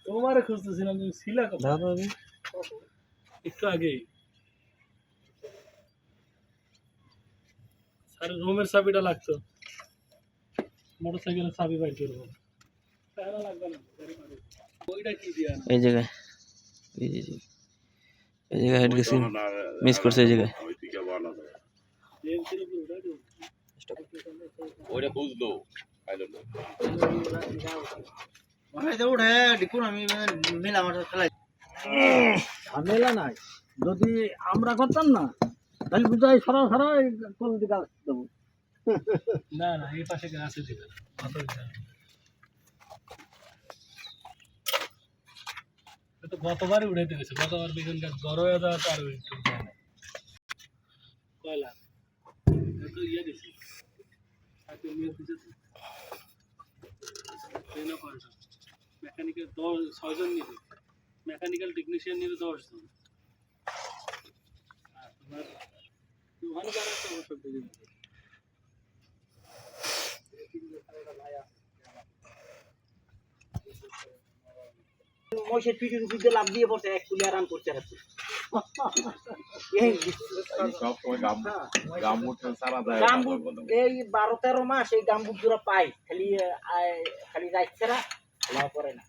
তোমারে খুঁজতেছিলাম, তুমি ছিলা কোথায়? একটু আগে স্যার রুমের চাবিটা লাগতো, মোটরসাইকেলের চাবি বাইর করবো। লাগবে না, ওইটা কি দিয়া এই জায়গায় হেড গেছি, মিস করছে এই জায়গায়। ওইটা বুঝলো ঝামেলা নাই, যদি আমরা করতাম না তাহলে বুঝাই সরা সরা কোন দিকে দেবো। না না, এই পাশে আছে দিবে না, তো গতবারই উড়াইতে গেছে, গতবার দেখুন গড় হয়ে যাওয়া তো আরো একটু কয়লা তো ইয়ে দিছি মেকানিক্যাল 6 জন নিবে, মেকানিক্যাল টেকনিশিয়ান নিবে 10 জন। আর তোমার ওখানে যারা একটা অবসর দিয়ে দিবে। মহিষের পিঠের উপর দিয়ে লাফ দিয়ে পড়ছে, এক কুলি আরাম করছে। এই 12-13 মাস এই গাম্বুট জোড়া পাই, খালি খালি যাচ্ছে না, লাভ করে না।